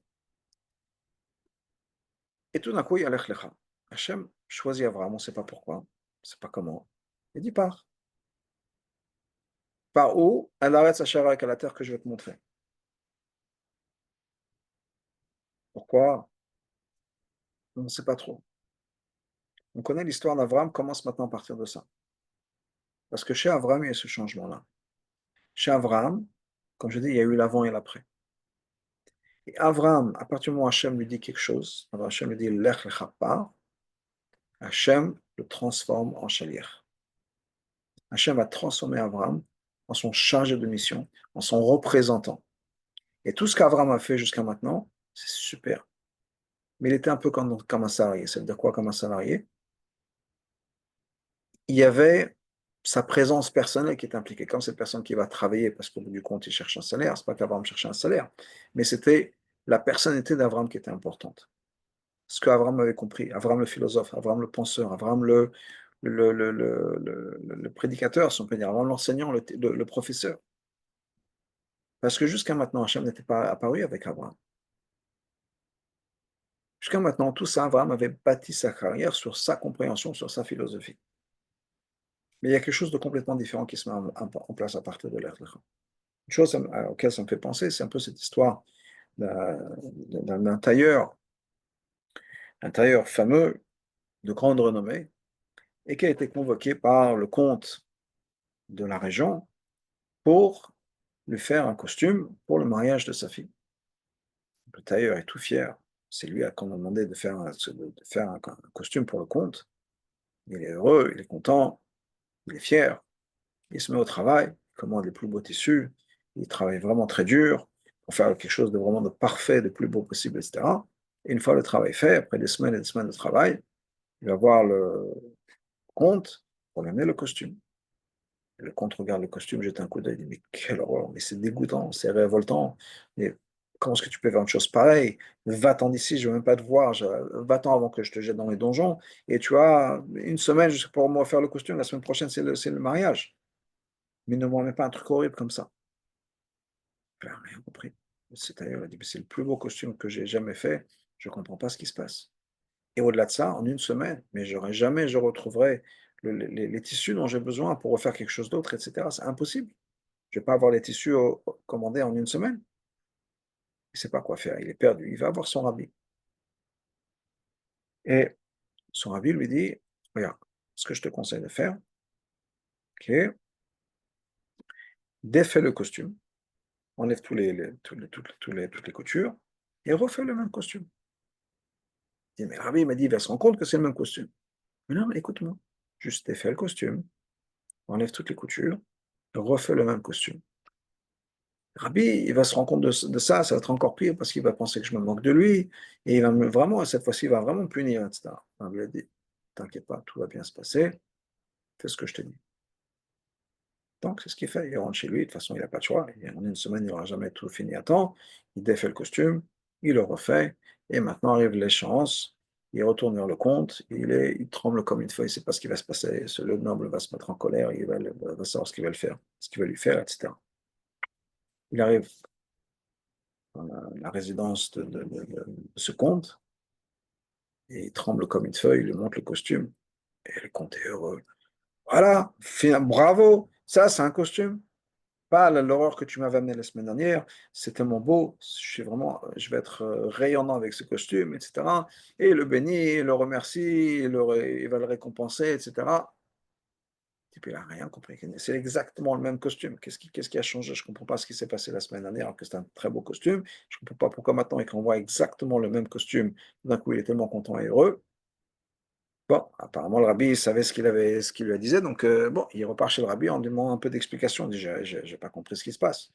Et tout d'un coup, il y a l'Echlecha. Hachem choisit Abraham, on ne sait pas pourquoi, on ne sait pas comment. Il dit pars. Par où? Elle arrête sa chair avec la terre que je vais te montrer. Pourquoi? On ne sait pas trop. On connaît l'histoire d'Abraham, commence maintenant à partir de ça. Parce que chez Abraham, il y a ce changement-là. Chez Abraham, comme je dis, il y a eu l'avant et l'après. Et Abraham, à partir du moment où Hachem lui dit quelque chose, Hachem lui dit Lech lecha par, Hachem le transforme en shaliach. Hachem va transformer Abraham en son chargé de mission, en son représentant. Et tout ce qu'Abraham a fait jusqu'à maintenant, c'est super. Mais il était un peu comme un salarié. Ça veut dire quoi comme un salarié? Il y avait sa présence personnelle qui était impliquée, comme cette personne qui va travailler, parce qu'au bout du compte, il cherche un salaire. C'est pas qu'Abraham cherchait un salaire, mais c'était la personnalité d'Abraham qui était importante. Ce qu'Abraham avait compris, Abraham le philosophe, Abraham le penseur, Abraham le prédicateur, si on peut dire, Abraham l'enseignant, le professeur. Parce que jusqu'à maintenant, Hachem n'était pas apparu avec Abraham. Jusqu'à maintenant, tout ça, Abraham avait bâti sa carrière sur sa compréhension, sur sa philosophie. Mais il y a quelque chose de complètement différent qui se met en place à partir de l'Ech Lecha. Une chose à laquelle ça me fait penser, c'est un peu cette histoire d'un tailleur, un tailleur fameux, de grande renommée, et qui a été convoqué par le comte de la région pour lui faire un costume pour le mariage de sa fille. Le tailleur est tout fier. C'est lui à qu'on a demandé de faire un costume pour le comte. Il est heureux, il est content, il est fier. Il se met au travail, il commande les plus beaux tissus, il travaille vraiment très dur pour faire quelque chose de vraiment de parfait, de plus beau possible, etc. Et une fois le travail fait, après des semaines et des semaines de travail, il va voir le comte pour lui amener le costume. Le comte regarde le costume, jette un coup d'œil, il dit mais quelle horreur, mais c'est dégoûtant, c'est révoltant. Et comment est-ce que tu peux faire une chose pareille? Va-t'en d'ici, je ne veux même pas te voir, va-t'en avant que je te jette dans les donjons, et tu as une semaine juste pour moi faire le costume, la semaine prochaine c'est le mariage. Mais ne me mets pas un truc horrible comme ça. Elle n'a rien compris. C'est-à-dire, elle a dit, c'est le plus beau costume que j'ai jamais fait, je ne comprends pas ce qui se passe. Et au-delà de ça, en une semaine, mais j'aurais jamais je retrouverai les tissus dont j'ai besoin pour refaire quelque chose d'autre, et cetera. C'est impossible. Je ne vais pas avoir les tissus commandés en une semaine. Il ne sait pas quoi faire, il est perdu. Il va voir son rabbi. Et son rabbi lui dit, regarde, ce que je te conseille de faire, ok, défais le costume, enlève toutes les coutures, et refais le même costume. Il dit, mais le rabbi m'a dit, il va se rendre compte que c'est le même costume. Mais non, écoute-moi, juste défais le costume, enlève toutes les coutures, refais le même costume. Rabbi, il va se rendre compte de ça, ça va être encore pire parce qu'il va penser que je me moque de lui, et il va vraiment, cette fois-ci, il va vraiment me punir, etc. Rabbi a dit, t'inquiète pas, tout va bien se passer, fais ce que je te dis. Donc, c'est ce qu'il fait, il rentre chez lui, de toute façon, il n'a pas de choix, en une semaine, il n'aura jamais tout fini à temps, il défait le costume, il le refait, et maintenant arrive l'échéance, il retourne vers le comte, il tremble comme une feuille, il ne sait pas ce qui va se passer, le noble va se mettre en colère, va savoir ce qu'il va le faire, ce qu'il va lui faire, etc. Il arrive dans la résidence de ce comte, et il tremble comme une feuille, il lui montre le costume, et le comte est heureux. Voilà, bravo, ça c'est un costume. Pas l'horreur que tu m'avais amené la semaine dernière, c'est tellement beau, je vais être rayonnant avec ce costume, etc. Et il le bénit, il le remercie, il va le récompenser, etc. Et puis il n'a rien compris. C'est exactement le même costume. Qu'est-ce qui a changé? Je ne comprends pas ce qui s'est passé la semaine dernière, alors que c'est un très beau costume. Je ne comprends pas pourquoi maintenant il renvoie exactement le même costume. D'un coup, il est tellement content et heureux. Bon, apparemment, le rabbi savait ce qu'il lui disait, donc bon, il repart chez le rabbi en demandant un peu d'explication. Il dit, j'ai pas compris ce qui se passe.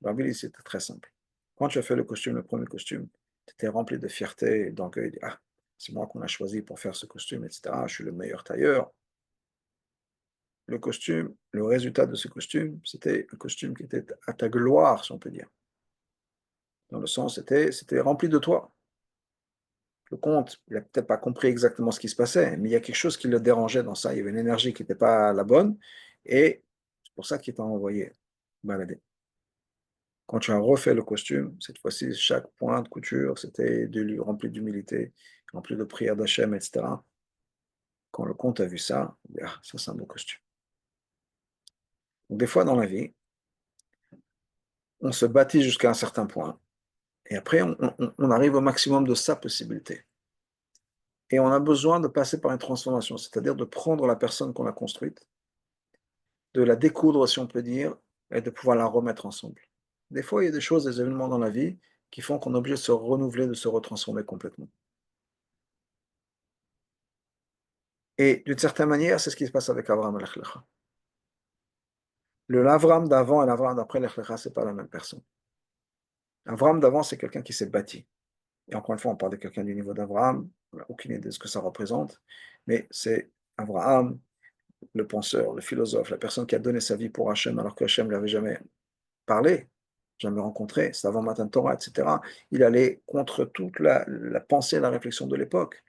Le rabbi dit, c'était très simple. Quand tu as fait le costume, le premier costume, tu étais rempli de fierté et d'orgueil. Il dit, ah, c'est moi qu'on a choisi pour faire ce costume, etc. Je suis le meilleur tailleur. Le costume, le résultat de ce costume, c'était un costume qui était à ta gloire, si on peut dire. Dans le sens, c'était rempli de toi. Le comte, il n'a peut-être pas compris exactement ce qui se passait, mais il y a quelque chose qui le dérangeait dans ça. Il y avait une énergie qui n'était pas la bonne, et c'est pour ça qu'il t'a envoyé balader. Quand tu as refait le costume, cette fois-ci, chaque point de couture, c'était rempli d'humilité, rempli de prières d'Hachem, etc. Quand le comte a vu ça, il dit, ah, ça c'est un beau costume. Donc, des fois dans la vie, on se bâtit jusqu'à un certain point, et après on arrive au maximum de sa possibilité. Et on a besoin de passer par une transformation, c'est-à-dire de prendre la personne qu'on a construite, de la découdre, si on peut dire, et de pouvoir la remettre ensemble. Des fois, il y a des choses, des événements dans la vie qui font qu'on est obligé de se renouveler, de se retransformer complètement. Et d'une certaine manière, c'est ce qui se passe avec Abraham et l'Echlecha. Le Avram d'avant et l'Avram d'après l'Echlecha, ce n'est pas la même personne. Abraham d'avant, c'est quelqu'un qui s'est bâti. Et encore une fois, on parle de quelqu'un du niveau d'Abraham, on n'a aucune idée de ce que ça représente, mais c'est Abraham, le penseur, le philosophe, la personne qui a donné sa vie pour Hachem alors que Hachem ne l'avait jamais parlé, jamais rencontré, c'est avant Matan Torah, etc. Il allait contre toute la pensée et la réflexion de l'époque.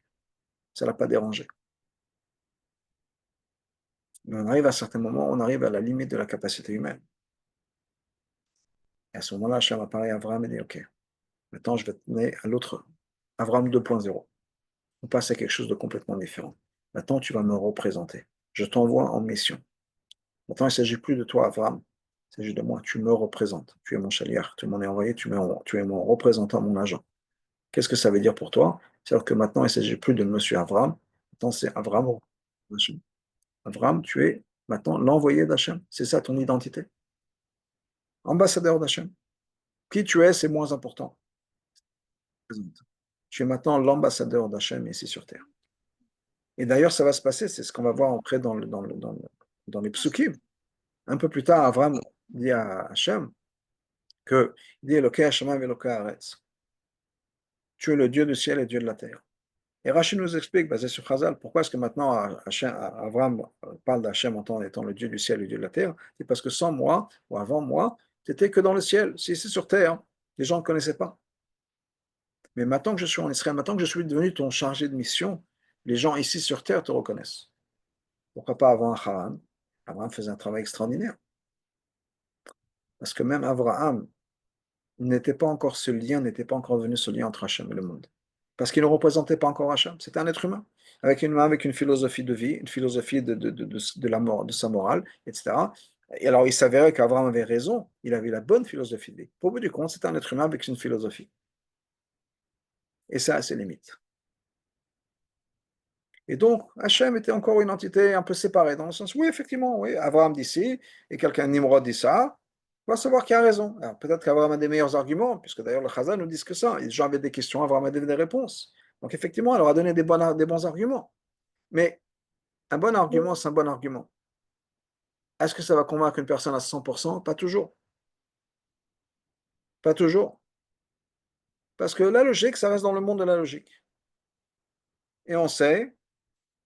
Ça ne l'a pas dérangé. Mais on arrive à un certain moment, on arrive à la limite de la capacité humaine. Et à ce moment-là, Hachem apparaît à Abraham et dit, OK, maintenant je vais te donner à l'autre, Abraham 2.0. On passe à quelque chose de complètement différent. Maintenant, tu vas me représenter. Je t'envoie en mission. Maintenant, il ne s'agit plus de toi, Abraham. Il s'agit de moi. Tu me représentes. Tu es mon chaliar. Tu m'en es envoyé. Tu es mon représentant, mon agent. Qu'est-ce que ça veut dire pour toi? C'est-à-dire que maintenant, il ne s'agit plus de monsieur Abraham. Maintenant, c'est Abraham. Abraham, tu es maintenant l'envoyé d'Hachem. C'est ça ton identité. Ambassadeur d'Hachem. Qui tu es, c'est moins important. Tu es maintenant l'ambassadeur d'Hachem ici sur terre. Et d'ailleurs, ça va se passer, c'est ce qu'on va voir après dans les psukim. Un peu plus tard, Abraham dit à Hachem que il dit Eloké Hachem et Eloké Haaretz. Tu es le Dieu du ciel et Dieu de la terre. Et Rachid nous explique, basé sur Chazal, pourquoi est-ce que maintenant Abraham parle d'Hachem en tant étant le Dieu du ciel et le Dieu de la terre. C'est parce que sans moi, ou avant moi, tu n'étais que dans le ciel, c'est ici sur terre. Les gens ne connaissaient pas. Mais maintenant que je suis en Israël, maintenant que je suis devenu ton chargé de mission, les gens ici sur terre te reconnaissent. Pourquoi pas avant Haran? Abraham faisait un travail extraordinaire. Parce que même Abraham n'était pas encore ce lien, n'était pas encore devenu ce lien entre Hachem et le monde. Parce qu'il ne représentait pas encore Hachem. C'était un être humain, avec une philosophie de vie, une philosophie de la mort, de sa morale, etc. Et alors, il s'avérait qu'Abraham avait raison, il avait la bonne philosophie de vie. Pour bout du compte, c'est un être humain avec une philosophie. Et ça a ses limites. Et donc, Hachem était encore une entité un peu séparée, dans le sens, oui, effectivement, oui, Abraham dit ci, et quelqu'un, Nimrod dit ça, on va savoir qui a raison. Alors, peut-être qu'Abraham a des meilleurs arguments, puisque d'ailleurs le Chazal nous dit que ça. Les gens avaient des questions, Abraham a donné des réponses. Donc, effectivement, elle leur a donné des bons arguments. Mais un bon argument, c'est un bon argument. Est-ce que ça va convaincre une personne à 100%? Pas toujours. Pas toujours. Parce que la logique, ça reste dans le monde de la logique. Et on sait,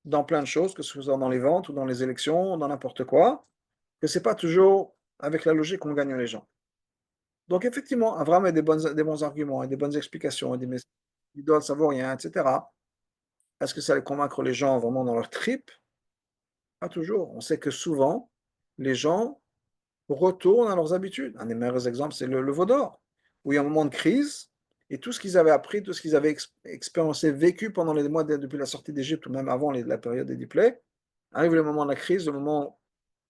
dans plein de choses, que ce soit dans les ventes ou dans les élections, dans n'importe quoi, que c'est pas toujours avec la logique qu'on gagne les gens. Donc effectivement, Abraham a des bons arguments et des bonnes explications, et des messages, il doit le savoir rien, etc. Est-ce que ça allait convaincre les gens vraiment dans leur trip? Pas toujours. On sait que souvent, les gens retournent à leurs habitudes. Un des meilleurs exemples, c'est le veau d'or, où il y a un moment de crise, et tout ce qu'ils avaient appris, tout ce qu'ils avaient expérimenté, vécu pendant les mois depuis la sortie d'Égypte, ou même avant la période des diplômes, arrive le moment de la crise, le moment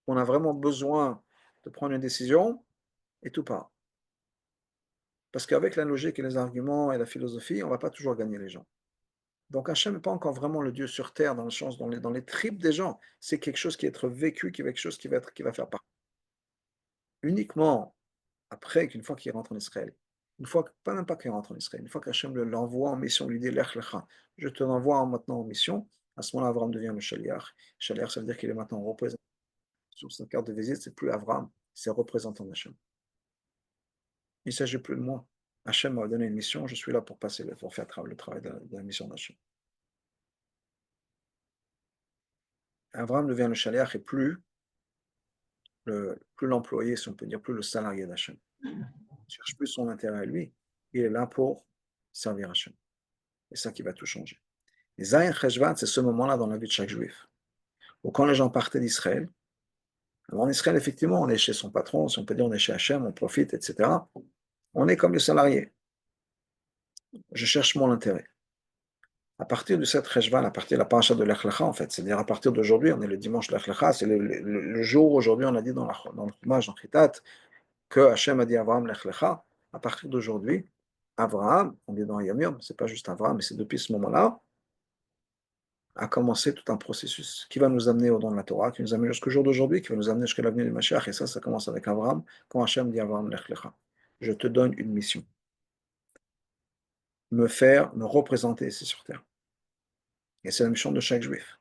où on a vraiment besoin de prendre une décision, et tout part. Parce qu'avec la logique et les arguments et la philosophie, on ne va pas toujours gagner les gens. Donc Hachem n'est pas encore vraiment le Dieu sur terre, dans le sens, dans les tripes des gens. C'est quelque chose qui va être vécu, quelque chose qui va faire partie. Uniquement après, qu'une fois qu'il rentre en Israël, une fois, pas même pas qu'il rentre en Israël, une fois qu'Hachem l'envoie en mission, lui dit Lech Lecha, je te l'envoie maintenant en mission, à ce moment-là, Avram devient le Shaliach. Shaliach, ça veut dire qu'il est maintenant représentant. Sur sa carte de visite, c'est plus Avram, c'est représentant d'Hachem. Il ne s'agit plus de moi. Hachem m'a donné une mission, je suis là pour pour faire le travail de la mission d'Hachem. Abraham devient le shaliach et plus l'employé, si on peut dire, plus le salarié d'Hachem. Il ne cherche plus son intérêt à lui, il est là pour servir Hachem. C'est ça qui va tout changer. Et Zayin Cheshvan, c'est ce moment-là dans la vie de chaque juif. Où quand les gens partaient d'Israël, alors en Israël, effectivement, on est chez son patron, si on peut dire, on est chez Hachem, on profite, etc. On est comme les salariés. Je cherche mon intérêt. À partir de cette Cheshvan, à partir de la paracha de Lech Lecha, en fait, c'est-à-dire à partir d'aujourd'hui, on est le dimanche Lech Lecha, c'est le jour où aujourd'hui, on a dit dans le Chumash, dans Chitat, que Hachem a dit à Abraham Lech Lecha. À partir d'aujourd'hui, Abraham, on dit dans Yom Yom, c'est pas juste Abraham, mais c'est depuis ce moment-là, a commencé tout un processus qui va nous amener au don de la Torah, qui nous amène jusqu'au jour d'aujourd'hui, qui va nous amener jusqu'à l'avenir du Mashiach. Et ça commence avec Abraham, quand Hachem dit à Abraham Lech Lecha. Je te donne une mission. Me représenter ici sur terre. Et c'est la mission de chaque juif.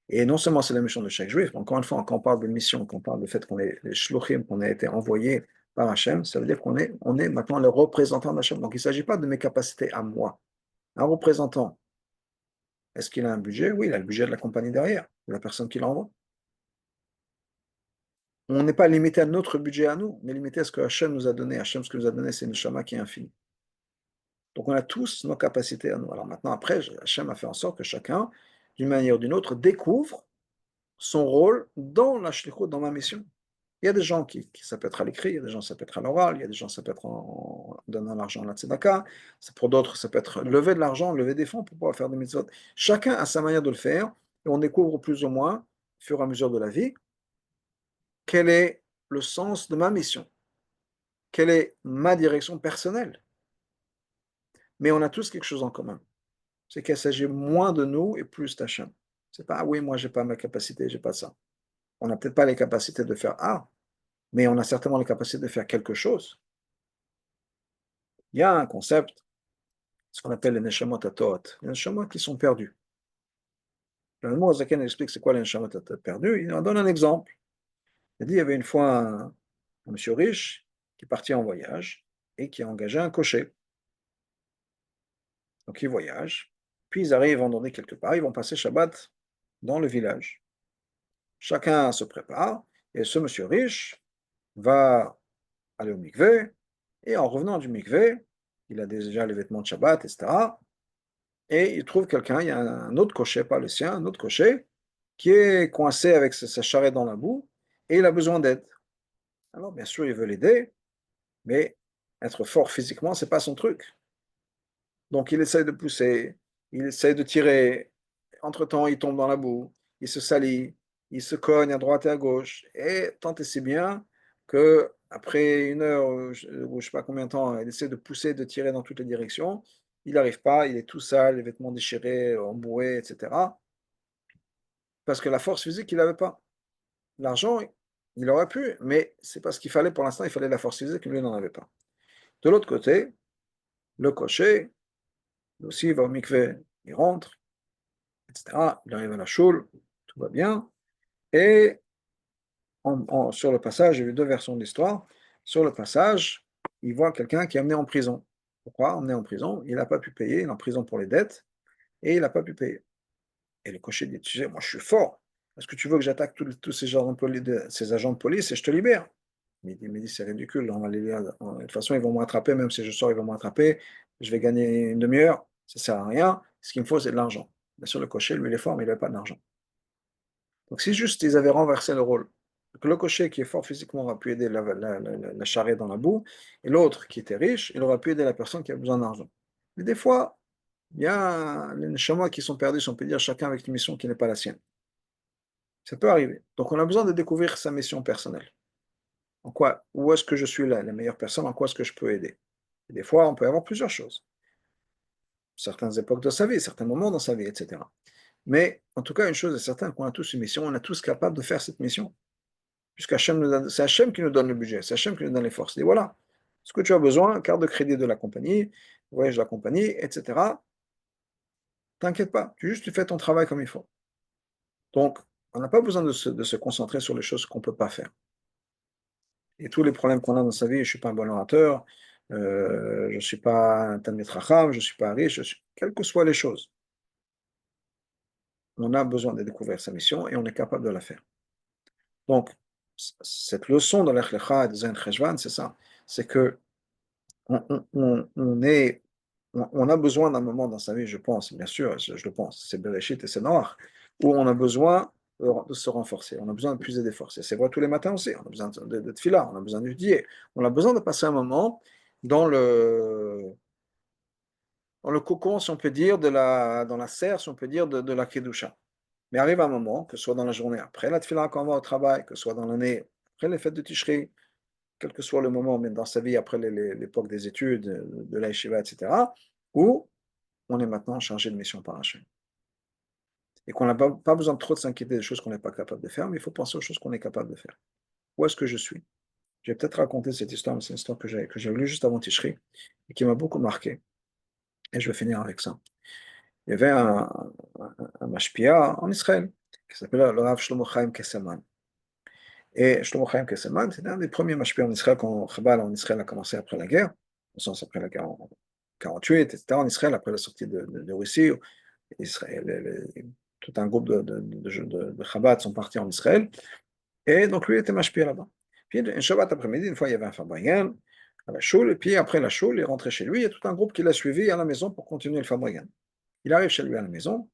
Et non seulement c'est la mission de chaque juif, mais encore une fois, quand on parle de mission, quand on parle du fait qu'on est les shluchim, qu'on a été envoyés par Hachem, ça veut dire on est maintenant le représentant d'Hachem. Donc il ne s'agit pas de mes capacités à moi. Un représentant, est-ce qu'il a un budget? Oui, il a le budget de la compagnie derrière, de la personne qui l'envoie. On n'est pas limité à notre budget à nous, on est limité à ce que Hachem nous a donné. Hachem, ce qu'il nous a donné, c'est une shama qui est infinie. Donc on a tous nos capacités à nous. Alors maintenant, après, Hachem a fait en sorte que chacun, d'une manière ou d'une autre, découvre son rôle dans la shlichut, dans ma mission. Il y a des gens ça peut être à l'écrit, il y a des gens, ça peut être à l'oral, il y a des gens, ça peut être en donnant l'argent à la tzedaka, pour d'autres, ça peut être lever de l'argent, lever des fonds pour pouvoir faire des mitzvot. Chacun a sa manière de le faire, et on découvre plus ou moins, au fur et à mesure de la vie, quel est le sens de ma mission, quelle est ma direction personnelle. Mais on a tous quelque chose en commun. C'est qu'il s'agit moins de nous et plus d'Hachem. C'est pas, ah oui, moi, j'ai pas ma capacité, j'ai pas ça. On n'a peut-être pas les capacités de faire A, mais on a certainement les capacités de faire quelque chose. Il y a un concept, ce qu'on appelle les neshamot atot, les neshamot qui sont perdus. Le mot Zaken explique c'est quoi les neshamot perdus. Il en donne un exemple. Il dit il y avait une fois un monsieur riche qui est parti en voyage et qui a engagé un cocher. Donc ils voyagent, puis ils arrivent en vendredi quelque part, ils vont passer Shabbat dans le village. Chacun se prépare et ce monsieur riche va aller au mikvé, Et en revenant du mikvé, il a déjà les vêtements de Shabbat, etc. Et il trouve quelqu'un, il y a un autre cocher, pas le sien, un autre cocher, qui est coincé avec sa charrette dans la boue, et il a besoin d'aide. Alors, bien sûr, il veut l'aider, mais être fort physiquement, c'est pas son truc. Donc, il essaie de pousser, il essaie de tirer. Entre-temps, il tombe dans la boue, il se salit, il se cogne à droite et à gauche. Et tant et si bien que après une heure ou je sais pas combien de temps, il essaie de pousser, de tirer dans toutes les directions. Il n'arrive pas, il est tout sale, les vêtements déchirés, emboués, etc. Parce que la force physique, il n'avait pas. L'argent, il aurait pu, mais c'est pas ce qu'il fallait pour l'instant, il fallait la force physique, lui n'en avait pas. De l'autre côté, le cocher, lui aussi, il va au mikvé, il rentre, etc. Il arrive à la choule, tout va bien. Et sur le passage, j'ai vu deux versions de l'histoire. Sur le passage, il voit quelqu'un qui est amené en prison. Pourquoi emmené en prison? Il n'a pas pu payer, il est en prison pour les dettes, et il n'a pas pu payer. Et le cocher dit, tu sais, moi je suis fort. Est-ce que tu veux que j'attaque tous ces agents de police et je te libère? Il dit, c'est ridicule, on va de toute façon, ils vont me rattraper, même si je sors, ils vont me rattraper. Je vais gagner une demi-heure, ça ne sert à rien. Ce qu'il me faut, c'est de l'argent. Bien sûr, le cocher, lui, il est fort, mais il n'avait pas d'argent. Donc, si juste ils avaient renversé le rôle, que le cocher qui est fort physiquement aurait pu aider la charrette dans la boue, et l'autre qui était riche, il aurait pu aider la personne qui a besoin d'argent. Mais des fois, il y a les chamois qui sont perdus, si on peut dire, chacun avec une mission qui n'est pas la sienne. Ça peut arriver. Donc, on a besoin de découvrir sa mission personnelle. Où est-ce que je suis la meilleure personne, en quoi est-ce que je peux aider? Et des fois, on peut avoir plusieurs choses. Certaines époques de sa vie, certains moments dans sa vie, etc. Mais en tout cas, une chose est certaine, qu'on a tous une mission, on est tous capables de faire cette mission. C'est Hachem qui nous donne le budget, c'est Hachem qui nous donne les forces. Et voilà, ce que tu as besoin, carte de crédit de la compagnie, voyage de la compagnie, etc. T'inquiète pas, tu fais ton travail comme il faut. Donc, on n'a pas besoin de se concentrer sur les choses qu'on ne peut pas faire. Et tous les problèmes qu'on a dans sa vie, je ne suis pas un bon orateur, je ne suis pas un Talmid Chacham, je ne suis pas riche, quelles que soient les choses, on a besoin de découvrir sa mission et on est capable de la faire. Donc, cette leçon de l'Echlecha et de Zayin Cheshvan, c'est ça, c'est que on a besoin d'un moment dans sa vie, je pense, bien sûr, je le pense, c'est Bereshit et c'est Noach, où on a besoin de se renforcer, on a besoin de puiser des forces. Et c'est vrai tous les matins aussi, on a besoin de tefila, on a besoin d'étudier, on a besoin de passer un moment dans le cocon, si on peut dire, dans la serre, si on peut dire, de la Kedusha. Mais arrive un moment, que ce soit dans la journée après la tefila quand on va au travail, que ce soit dans l'année après les fêtes de Tishri, quel que soit le moment, même dans sa vie après l'époque des études, de la yeshiva, etc., où on est maintenant chargé de mission par Hachem. Et qu'on n'a pas besoin de trop de s'inquiéter des choses qu'on n'est pas capable de faire, mais il faut penser aux choses qu'on est capable de faire. Où est-ce que je suis? Je vais peut-être raconter cette histoire, mais c'est une histoire que j'ai lue juste avant Tishri et qui m'a beaucoup marqué. Et je vais finir avec ça. Il y avait un mashpia en Israël qui s'appelait le Rav Shlomo Chaim Kesselman. Et Shlomo Chaim Kesselman, c'était un des premiers mashpia en Israël quand Chabal en Israël a commencé après la guerre, au sens après la guerre en 48, etc., en Israël, après la sortie de Russie. Israël, tout un groupe de Chabad sont partis en Israël. Et donc lui était mashpia là-bas. Puis un Shabbat après-midi, une fois, il y avait un Fabriyan à la choule, et puis après la choule, il est rentré chez lui, il y a tout un groupe qui l'a suivi à la maison pour continuer le Fabriyan. Il arrive chez lui à la maison,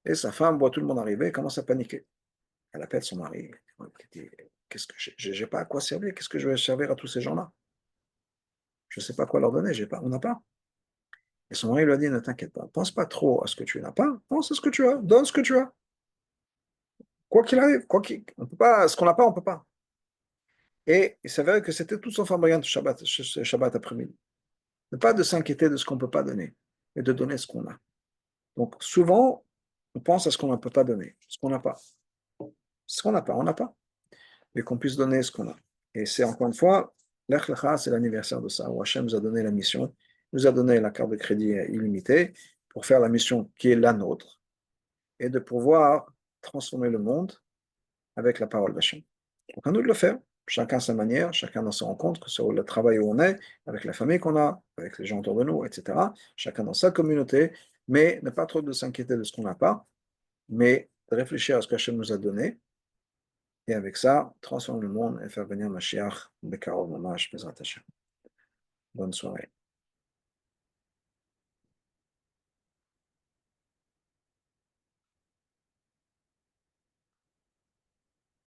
et sa femme voit tout le monde arriver, et commence à paniquer. Elle appelle son mari, elle dit, qu'est-ce que j'ai pas à quoi servir, qu'est-ce que je vais servir à tous ces gens-là? Je ne sais pas quoi leur donner, on n'a pas. Et son mari lui a dit, ne t'inquiète pas, pense pas trop à ce que tu n'as pas, pense à ce que tu as, donne ce que tu as. Quoi qu'il arrive, on peut pas, ce qu'on n'a pas, on ne peut pas. Et il s'avérait que c'était tout son Fabriyan de Shabbat après-midi. Ne pas de s'inquiéter de ce qu'on ne peut pas donner, mais de donner ce qu'on a. Donc souvent, on pense à ce qu'on ne peut pas donner, ce qu'on n'a pas. Ce qu'on n'a pas, on n'a pas. Mais qu'on puisse donner ce qu'on a. Et c'est encore une fois, l'Ech Lecha, c'est l'anniversaire de ça, où Hachem nous a donné la mission, nous a donné la carte de crédit illimitée pour faire la mission qui est la nôtre et de pouvoir transformer le monde avec la parole d'Hachem. Donc à nous de le faire, chacun à sa manière, chacun dans son rencontre, que ce soit le travail où on est, avec la famille qu'on a, avec les gens autour de nous, etc. Chacun dans sa communauté, mais ne pas trop de s'inquiéter de ce qu'on n'a pas, mais de réfléchir à ce qu'Hachem nous a donné, et avec ça, transformer le monde et faire venir Mashiach, Bekarov Mamash, Bezrat Hashem. Bonne soirée.